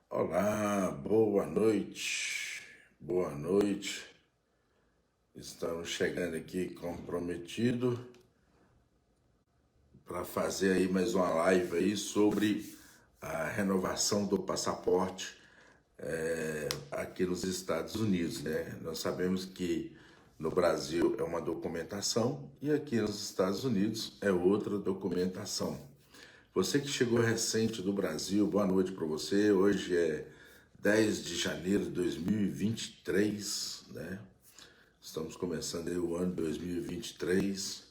Olá, boa noite, boa noite. Estamos chegando aqui comprometido para fazer aí mais uma live aí sobre a renovação do passaporte aqui nos Estados Unidos, né? Nós sabemos que no Brasil é uma documentação e aqui nos Estados Unidos é outra documentação. Você que chegou recente do Brasil, boa noite para você. Hoje é 10 de janeiro de 2023, né? Estamos começando aí o ano 2023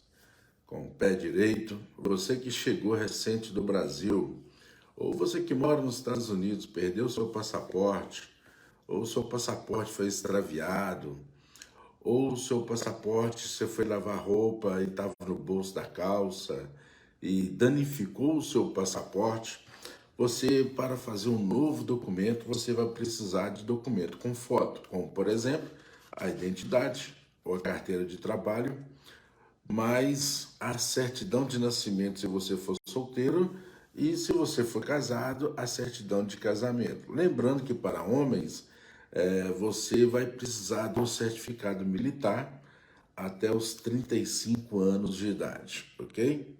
com o pé direito. Você que chegou recente do Brasil, ou você que mora nos Estados Unidos, perdeu seu passaporte, ou seu passaporte foi extraviado, ou o seu passaporte, você foi lavar roupa e estava no bolso da calça e danificou o seu passaporte, você, para fazer um novo documento, você vai precisar de documento com foto, como, por exemplo, a identidade ou a carteira de trabalho, mais a certidão de nascimento se você for solteiro e se você for casado, a certidão de casamento. Lembrando que para homens, você vai precisar do certificado militar até os 35 anos de idade, ok?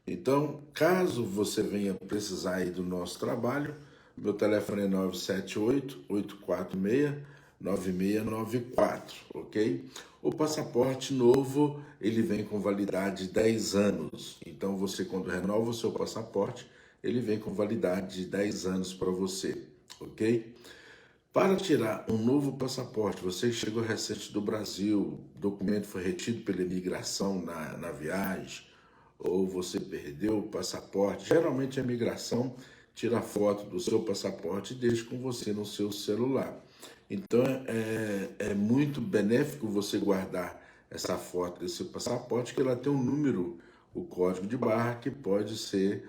Então, caso você venha precisar aí do nosso trabalho, meu telefone é 978-846-9694, ok? O passaporte novo, ele vem com validade de 10 anos. Então, você quando renova o seu passaporte, ele vem com validade de 10 anos para você, ok? Para tirar um novo passaporte, você que chegou recente do Brasil, o documento foi retido pela imigração na viagem, ou você perdeu o passaporte, geralmente a imigração tira foto do seu passaporte e deixa com você no seu celular. Então é muito benéfico você guardar essa foto desse passaporte, que ela tem um número, o código de barra, que pode ser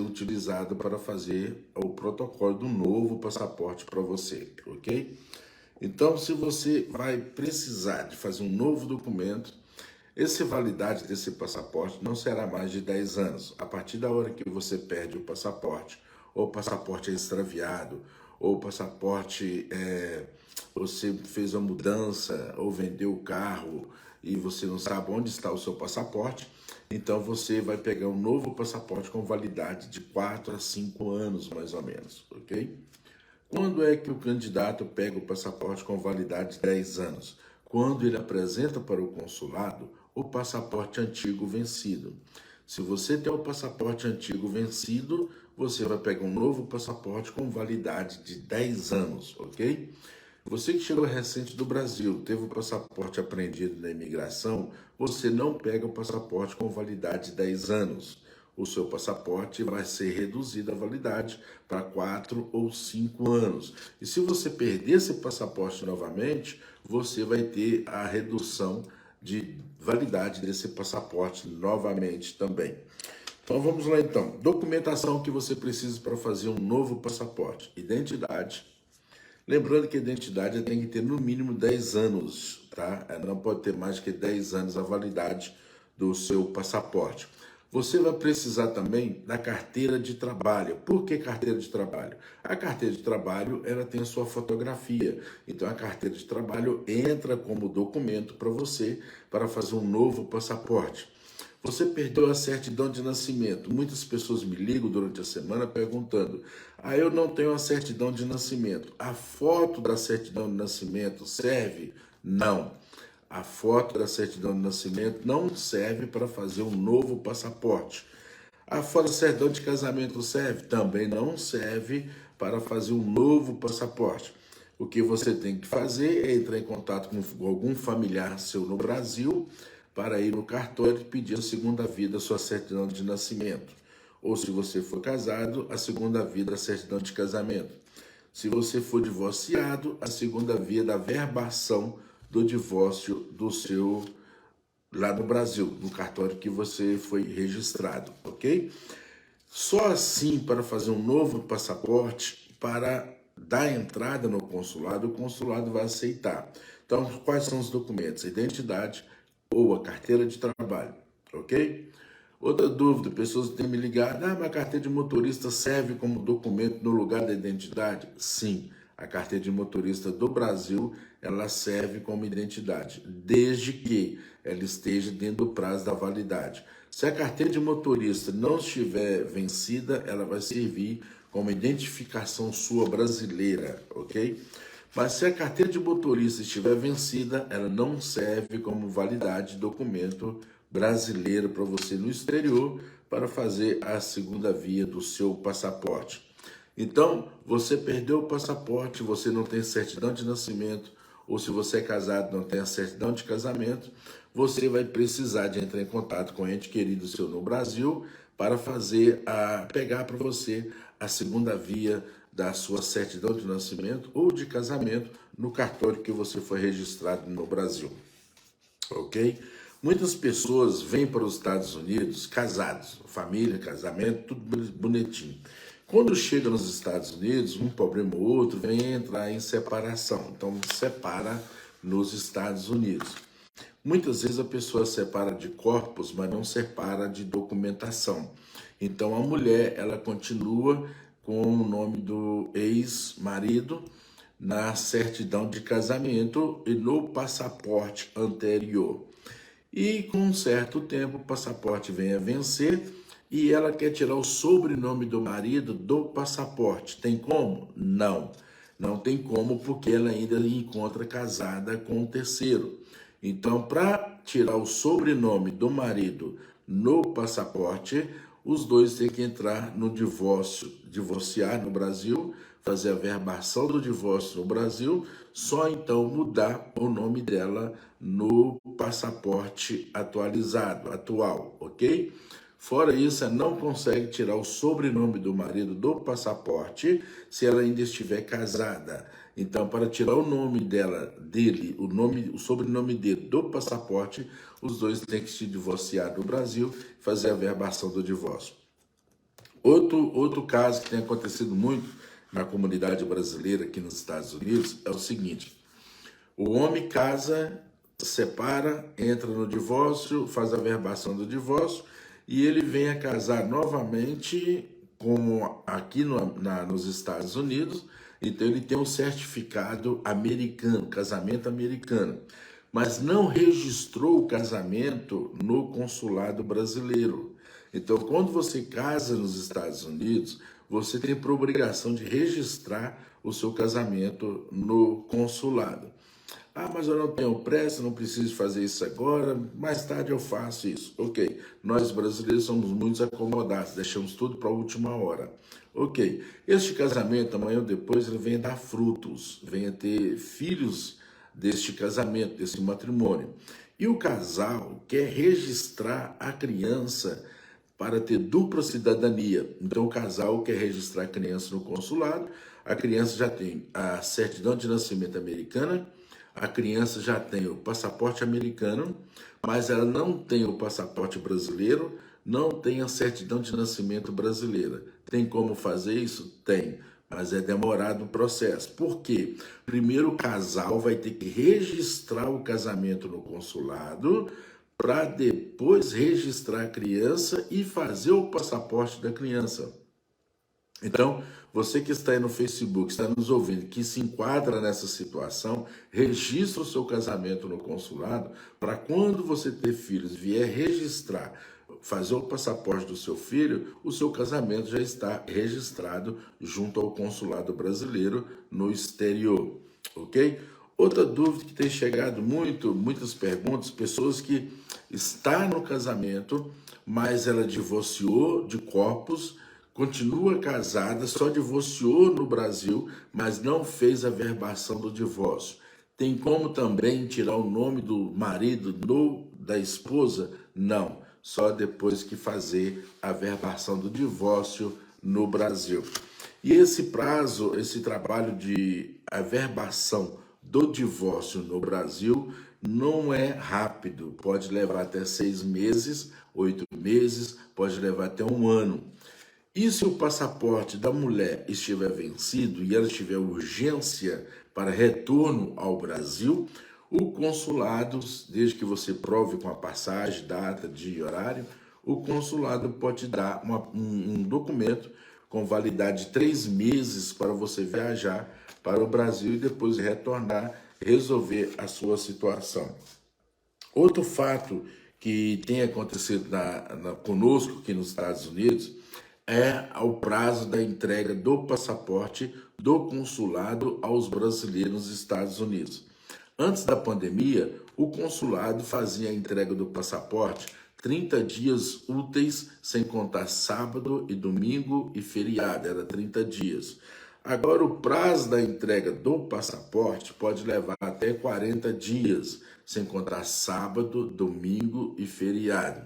utilizado para fazer o protocolo do novo passaporte para você, ok? Então, se você vai precisar de fazer um novo documento, essa validade desse passaporte não será mais de 10 anos. A partir da hora que você perde o passaporte, ou o passaporte é extraviado, ou o passaporte você fez uma mudança, ou vendeu o carro e você não sabe onde está o seu passaporte, então você vai pegar um novo passaporte com validade de 4 a 5 anos, mais ou menos, ok? Quando é que o candidato pega o passaporte com validade de 10 anos? Quando ele apresenta para o consulado o passaporte antigo vencido. Se você tem o passaporte antigo vencido, você vai pegar um novo passaporte com validade de 10 anos, ok? Você que chegou recente do Brasil, teve o passaporte apreendido na imigração, você não pega o passaporte com validade de 10 anos. O seu passaporte vai ser reduzido a validade para 4 ou 5 anos. E se você perder esse passaporte novamente, você vai ter a redução de validade desse passaporte novamente também. Então vamos lá então. Documentação que você precisa para fazer um novo passaporte: identidade. Lembrando que a identidade tem que ter no mínimo 10 anos, tá? Não pode ter mais que 10 anos a validade do seu passaporte. Você vai precisar também da carteira de trabalho. Por que carteira de trabalho? A carteira de trabalho, ela tem a sua fotografia. Então a carteira de trabalho entra como documento para você para fazer um novo passaporte. Você perdeu a certidão de nascimento. Muitas pessoas me ligam durante a semana perguntando: eu não tenho a certidão de nascimento. A foto da certidão de nascimento serve? Não. A foto da certidão de nascimento não serve para fazer um novo passaporte. A foto da certidão de casamento serve? Também não serve para fazer um novo passaporte. O que você tem que fazer é entrar em contato com algum familiar seu no Brasil para ir no cartório e pedir a segunda via da sua certidão de nascimento. Ou se você for casado, a segunda via da certidão de casamento. Se você for divorciado, a segunda via da verbação do divórcio do seu lá no Brasil, no cartório que você foi registrado, ok? Só assim, para fazer um novo passaporte, para dar entrada no consulado, o consulado vai aceitar. Então, quais são os documentos? Identidade ou a carteira de trabalho, ok? Outra dúvida, pessoas têm me ligado, mas a carteira de motorista serve como documento no lugar da identidade? Sim, a carteira de motorista do Brasil, ela serve como identidade, desde que ela esteja dentro do prazo da validade. Se a carteira de motorista não estiver vencida, ela vai servir como identificação sua brasileira, ok? Mas se a carteira de motorista estiver vencida, ela não serve como validade de documento brasileiro para você no exterior para fazer a segunda via do seu passaporte. Então, você perdeu o passaporte, você não tem certidão de nascimento, ou se você é casado não tem a certidão de casamento, você vai precisar de entrar em contato com o ente querido seu no Brasil para pegar para você a segunda via da sua certidão de nascimento ou de casamento no cartório que você foi registrado no Brasil, ok? Muitas pessoas vêm para os Estados Unidos casados, família, casamento, tudo bonitinho. Quando chega nos Estados Unidos, um problema ou outro vem entrar em separação. Então, separa nos Estados Unidos. Muitas vezes a pessoa separa de corpos, mas não separa de documentação. Então, a mulher, ela continua com o nome do ex-marido na certidão de casamento e no passaporte anterior. E com um certo tempo o passaporte vem a vencer e ela quer tirar o sobrenome do marido do passaporte. Tem como? Não. Não tem como porque ela ainda encontra casada com um terceiro. Então, para tirar o sobrenome do marido no passaporte, os dois têm que entrar no divórcio, divorciar no Brasil, fazer a verbação do divórcio no Brasil, só então mudar o nome dela no passaporte atual, ok? Fora isso, ela não consegue tirar o sobrenome do marido do passaporte se ela ainda estiver casada. Então, para tirar o nome dele, o sobrenome dele do passaporte, os dois têm que se divorciar do Brasil e fazer a verbação do divórcio. Outro caso que tem acontecido muito na comunidade brasileira aqui nos Estados Unidos é o seguinte: o homem casa, separa, entra no divórcio, faz a verbação do divórcio e ele vem a casar novamente aqui nos Estados Unidos. Então ele tem um certificado americano, casamento americano, mas não registrou o casamento no consulado brasileiro. Então, quando você casa nos Estados Unidos, você tem por obrigação de registrar o seu casamento no consulado. Mas eu não tenho pressa, não preciso fazer isso agora, mais tarde eu faço isso. Ok, nós brasileiros somos muito acomodados, deixamos tudo para a última hora. Ok, este casamento, amanhã ou depois, ele vem a dar frutos, vem a ter filhos deste casamento, desse matrimônio. E o casal quer registrar a criança para ter dupla cidadania. Então o casal quer registrar a criança no consulado, a criança já tem a certidão de nascimento americana, a criança já tem o passaporte americano, mas ela não tem o passaporte brasileiro, não tem a certidão de nascimento brasileira. Tem como fazer isso? Tem, mas é demorado o processo. Por quê? Primeiro o casal vai ter que registrar o casamento no consulado para depois registrar a criança e fazer o passaporte da criança. Então, você que está aí no Facebook, está nos ouvindo, que se enquadra nessa situação, registra o seu casamento no consulado para quando você ter filhos, vier registrar, fazer o passaporte do seu filho, o seu casamento já está registrado junto ao consulado brasileiro no exterior, ok? Outra dúvida que tem chegado muitas perguntas, pessoas que estão no casamento, mas ela divorciou de corpos, continua casada, só divorciou no Brasil, mas não fez a verbação do divórcio. Tem como também tirar o nome do marido da esposa? Não, só depois que fazer a verbação do divórcio no Brasil. E esse prazo, esse trabalho de averbação do divórcio no Brasil não é rápido, pode levar até 6 meses, 8 meses, pode levar até 1 ano. E se o passaporte da mulher estiver vencido e ela tiver urgência para retorno ao Brasil, o consulado, desde que você prove com a passagem, data, dia e horário, o consulado pode dar um documento com validade de 3 meses para você viajar para o Brasil e depois retornar, resolver a sua situação. Outro fato que tem acontecido conosco aqui nos Estados Unidos é o prazo da entrega do passaporte do consulado aos brasileiros nos Estados Unidos. Antes da pandemia, o consulado fazia a entrega do passaporte 30 dias úteis, sem contar sábado e domingo e feriado, era 30 dias. Agora, o prazo da entrega do passaporte pode levar até 40 dias, sem contar sábado, domingo e feriado.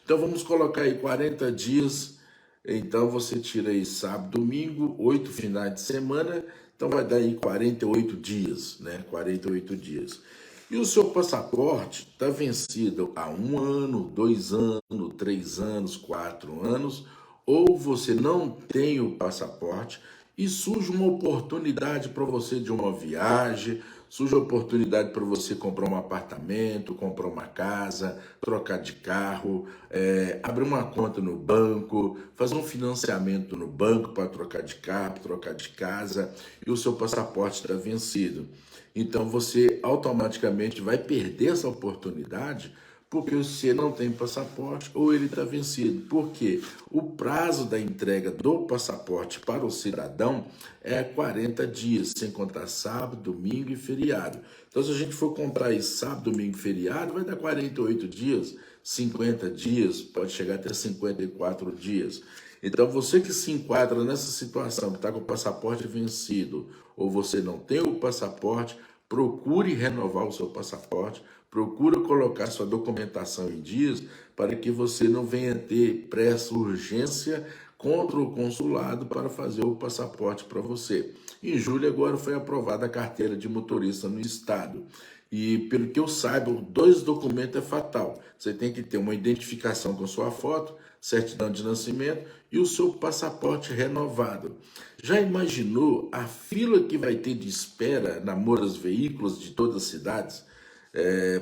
Então, vamos colocar aí 40 dias. Então, você tira aí sábado, domingo, 8 finais de semana. Então, vai dar aí 48 dias, né? 48 dias. E o seu passaporte está vencido há 1 ano, 2 anos, 3 anos, 4 anos, ou você não tem o passaporte e surge uma oportunidade para você de uma viagem, surge uma oportunidade para você comprar um apartamento, comprar uma casa, trocar de carro, abrir uma conta no banco, fazer um financiamento no banco para trocar de carro, trocar de casa, e o seu passaporte está vencido. Então você automaticamente vai perder essa oportunidade porque você não tem passaporte ou ele está vencido. Porque o prazo da entrega do passaporte para o cidadão é 40 dias, sem contar sábado, domingo e feriado. Então, se a gente for contar aí sábado, domingo e feriado, vai dar 48 dias, 50 dias, pode chegar até 54 dias. Então, você que se enquadra nessa situação, que está com o passaporte vencido, ou você não tem o passaporte, procure renovar o seu passaporte, procure colocar sua documentação em dias para que você não venha ter pressa, urgência contra o consulado para fazer o passaporte para você. Em julho agora foi aprovada a carteira de motorista no estado. E pelo que eu saiba, 2 documentos é fatal. Você tem que ter uma identificação com sua foto, certidão de nascimento e o seu passaporte renovado. Já imaginou a fila que vai ter de espera na Moras Veículos de todas as cidades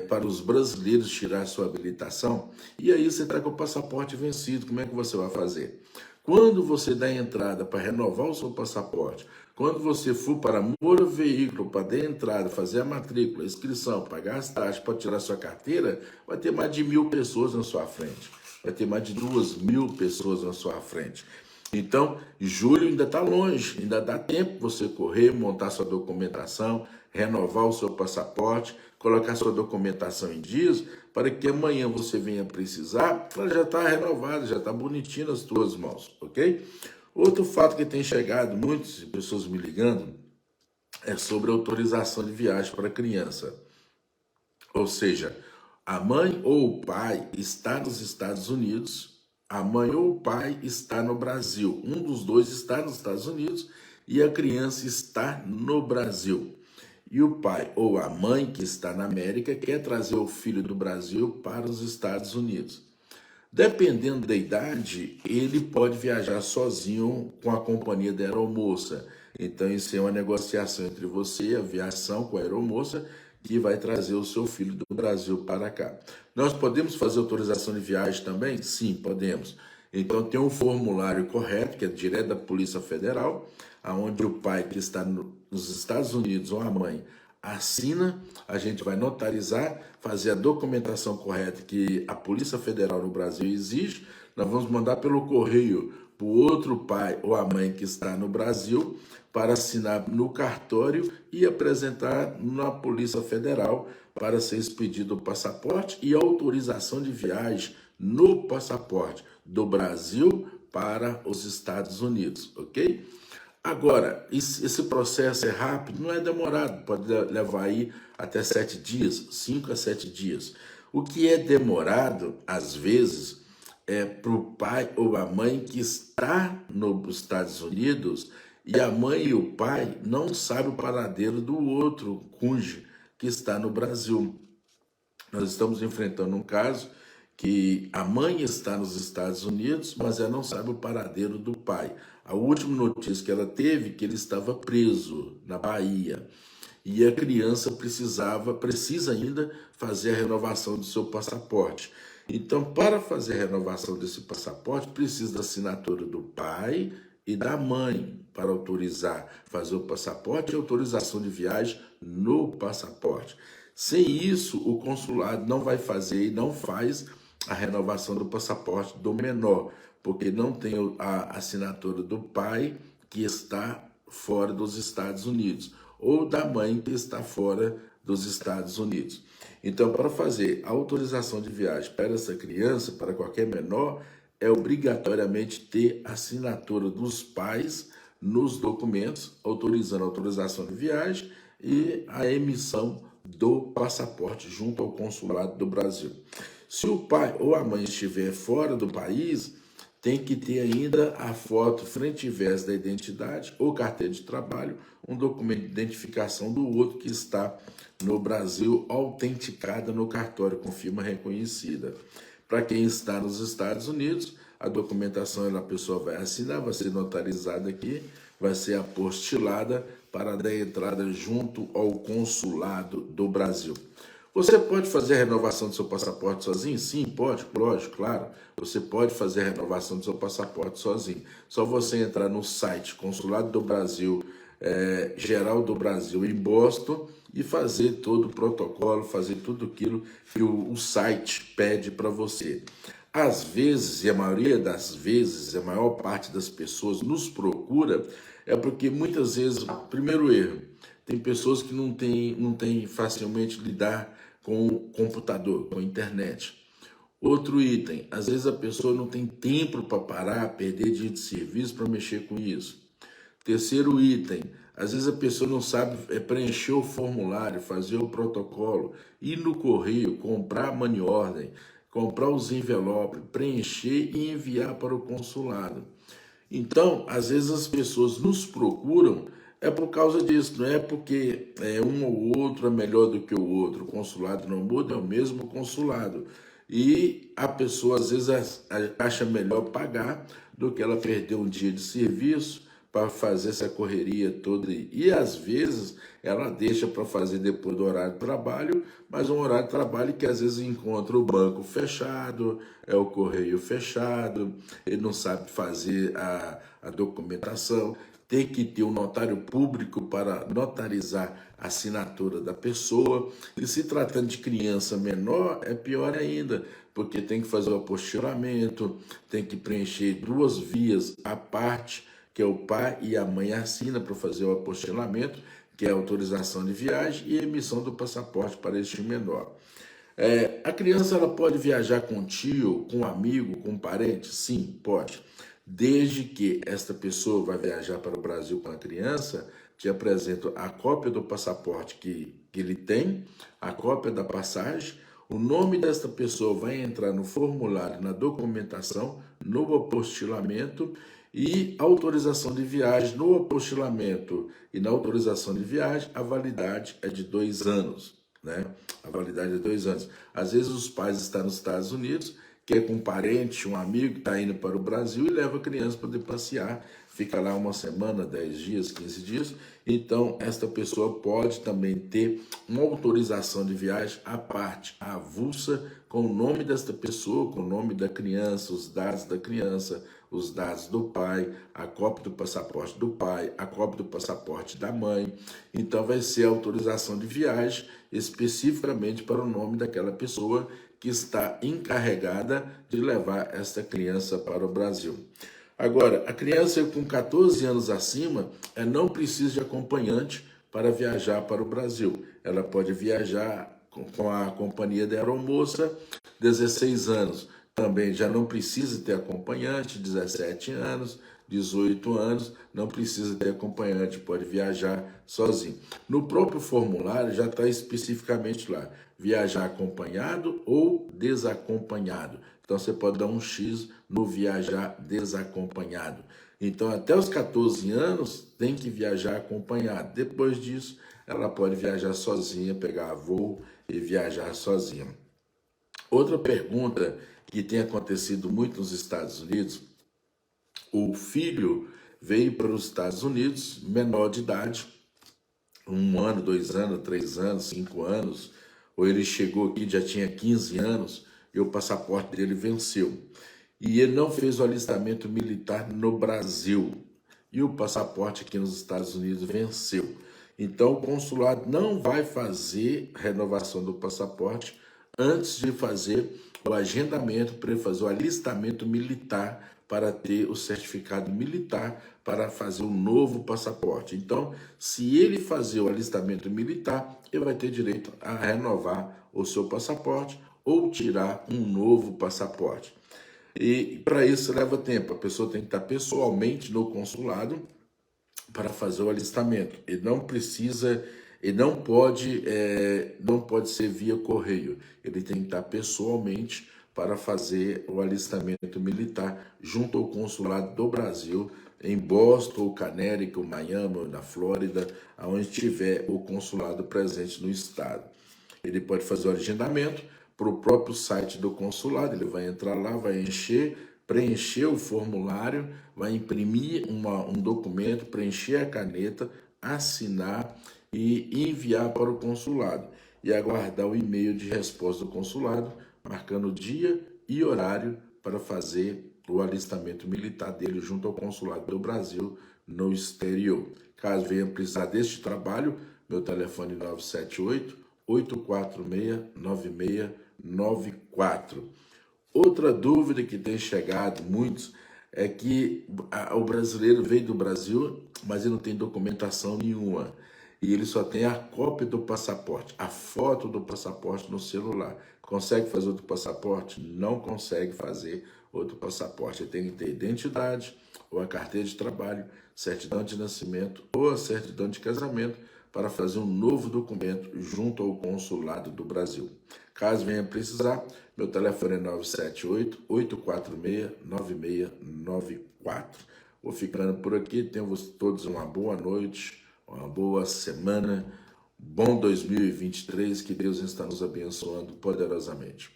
para os brasileiros tirar sua habilitação? E aí você está com o passaporte vencido, como é que você vai fazer? Quando você dá entrada para renovar o seu passaporte, quando você for para Moura Veículo, para dar entrada, fazer a matrícula, a inscrição, pagar as taxas para tirar sua carteira, vai ter mais de 1.000 pessoas na sua frente. Vai ter mais de 2.000 pessoas na sua frente. Então, julho ainda está longe, ainda dá tempo você correr, montar sua documentação, renovar o seu passaporte, colocar sua documentação em dias, para que amanhã você venha precisar, ela já está renovada, já está bonitinha nas tuas mãos, ok? Outro fato que tem chegado, muitas pessoas me ligando, é sobre autorização de viagem para criança. Ou seja, a mãe ou o pai está nos Estados Unidos, a mãe ou o pai está no Brasil. Um dos dois está nos Estados Unidos e a criança está no Brasil. E o pai ou a mãe que está na América quer trazer o filho do Brasil para os Estados Unidos. Dependendo da idade, ele pode viajar sozinho com a companhia da aeromoça. Então, isso é uma negociação entre você e a aviação com a aeromoça que vai trazer o seu filho do Brasil para cá. Nós podemos fazer autorização de viagem também? Sim, podemos. Então, tem um formulário correto, que é direto da Polícia Federal, onde o pai que está nos Estados Unidos ou a mãe assina, a gente vai notarizar, fazer a documentação correta que a Polícia Federal no Brasil exige, nós vamos mandar pelo correio para o outro pai ou a mãe que está no Brasil para assinar no cartório e apresentar na Polícia Federal para ser expedido o passaporte e autorização de viagem no passaporte do Brasil para os Estados Unidos, ok? Agora, esse processo é rápido, não é demorado, pode levar aí até 7 dias, 5 a 7 dias. O que é demorado, às vezes, é para o pai ou a mãe que está nos Estados Unidos e a mãe e o pai não sabem o paradeiro do outro cônjuge que está no Brasil. Nós estamos enfrentando um caso que a mãe está nos Estados Unidos, mas ela não sabe o paradeiro do pai. A última notícia que ela teve é que ele estava preso na Bahia. E a criança precisa ainda fazer a renovação do seu passaporte. Então, para fazer a renovação desse passaporte, precisa da assinatura do pai e da mãe para autorizar fazer o passaporte e autorização de viagem no passaporte. Sem isso, o consulado não vai fazer e não faz a renovação do passaporte do menor, porque não tem a assinatura do pai que está fora dos Estados Unidos ou da mãe que está fora dos Estados Unidos. Então, para fazer a autorização de viagem para essa criança, para qualquer menor, é obrigatoriamente ter assinatura dos pais nos documentos, autorizando a autorização de viagem e a emissão do passaporte junto ao consulado do Brasil. Se o pai ou a mãe estiver fora do país, tem que ter ainda a foto frente e verso da identidade ou carteira de trabalho, um documento de identificação do outro que está no Brasil, autenticada no cartório com firma reconhecida. Para quem está nos Estados Unidos, a documentação a pessoa vai assinar, vai ser notarizada aqui, vai ser apostilada para dar entrada junto ao consulado do Brasil. Você pode fazer a renovação do seu passaporte sozinho? Sim, pode, lógico, claro. Você pode fazer a renovação do seu passaporte sozinho. Só você entrar no site Consulado do Brasil, Geral do Brasil em Boston e fazer todo o protocolo, fazer tudo aquilo que o site pede para você. Às vezes, e a maioria das vezes, a maior parte das pessoas nos procura, é porque muitas vezes, primeiro erro, tem pessoas que não têm facilmente lidar com o computador, com a internet. Outro item, às vezes a pessoa não tem tempo para parar, perder dia de serviço para mexer com isso. Terceiro item, às vezes a pessoa não sabe preencher o formulário, fazer o protocolo, ir no correio, comprar a money order, comprar os envelopes, preencher e enviar para o consulado. Então, às vezes as pessoas nos procuram por causa disso, não é porque um ou outro é melhor do que o outro. O consulado não muda, é o mesmo consulado. E a pessoa às vezes acha melhor pagar do que ela perder um dia de serviço para fazer essa correria toda. E às vezes ela deixa para fazer depois do horário de trabalho, mas um horário de trabalho que às vezes encontra o banco fechado, o correio fechado, ele não sabe fazer a documentação. Tem que ter um notário público para notarizar a assinatura da pessoa. E se tratando de criança menor, é pior ainda, porque tem que fazer o apostilamento, tem que preencher 2 vias à parte, que é o pai e a mãe assinam para fazer o apostilamento, que é a autorização de viagem e emissão do passaporte para este menor. A criança ela pode viajar com um tio, com um amigo, com um parente? Sim, pode. Desde que esta pessoa vai viajar para o Brasil com a criança, te apresento a cópia do passaporte que ele tem, a cópia da passagem, o nome desta pessoa vai entrar no formulário, na documentação, no apostilamento e autorização de viagem. No apostilamento e na autorização de viagem, a validade é de 2 anos, né? A validade é 2 anos. Às vezes os pais estão nos Estados Unidos, que é com um parente, um amigo que está indo para o Brasil e leva a criança para poder passear, fica lá 1 semana, 10 dias, 15 dias. Então, esta pessoa pode também ter uma autorização de viagem à parte, avulsa, com o nome desta pessoa, com o nome da criança, os dados da criança, os dados do pai, a cópia do passaporte do pai, a cópia do passaporte da mãe. Então, vai ser a autorização de viagem especificamente para o nome daquela pessoa que está encarregada de levar esta criança para o Brasil. Agora, a criança com 14 anos acima não precisa de acompanhante para viajar para o Brasil. Ela pode viajar com a companhia da aeromoça, 16 anos. Também já não precisa ter acompanhante, 17 anos, 18 anos, não precisa ter acompanhante, pode viajar sozinho. No próprio formulário já está especificamente lá, viajar acompanhado ou desacompanhado. Então você pode dar um X no viajar desacompanhado. Então até os 14 anos tem que viajar acompanhado. Depois disso ela pode viajar sozinha, pegar voo e viajar sozinha. Outra pergunta que tem acontecido muito nos Estados Unidos, o filho veio para os Estados Unidos, menor de idade, 1 ano, 2 anos, 3 anos, 5 anos, ou ele chegou aqui já tinha 15 anos, e o passaporte dele venceu. E ele não fez o alistamento militar no Brasil. E o passaporte aqui nos Estados Unidos venceu. Então, o consulado não vai fazer renovação do passaporte antes de fazer o agendamento para ele fazer o alistamento militar para ter o certificado militar para fazer um novo passaporte. Então, se ele fazer o alistamento militar, ele vai ter direito a renovar o seu passaporte ou tirar um novo passaporte. E para isso leva tempo, a pessoa tem que estar pessoalmente no consulado para fazer o alistamento. Ele não pode ser via correio. Ele tem que estar pessoalmente para fazer o alistamento militar junto ao consulado do Brasil em Boston, ou Connecticut, ou Miami, ou na Flórida, aonde tiver o consulado presente no estado. Ele pode fazer o agendamento para o próprio site do consulado, ele vai entrar lá, vai preencher o formulário, vai imprimir um documento, preencher a caneta, assinar e enviar para o consulado. E aguardar o e-mail de resposta do consulado, marcando o dia e horário para fazer o alistamento militar dele junto ao consulado do Brasil no exterior. Caso venha precisar deste trabalho, meu telefone é 978-846-9694. Outra dúvida que tem chegado muitos é que o brasileiro veio do Brasil, mas ele não tem documentação nenhuma. E ele só tem a cópia do passaporte, a foto do passaporte no celular. Consegue fazer outro passaporte? Não consegue fazer outro passaporte. Ele tem que ter identidade, ou a carteira de trabalho, certidão de nascimento ou a certidão de casamento para fazer um novo documento junto ao consulado do Brasil. Caso venha precisar, meu telefone é 978-846-9694. Vou ficando por aqui. Tenham todos uma boa noite, uma boa semana, bom 2023, que Deus está nos abençoando poderosamente.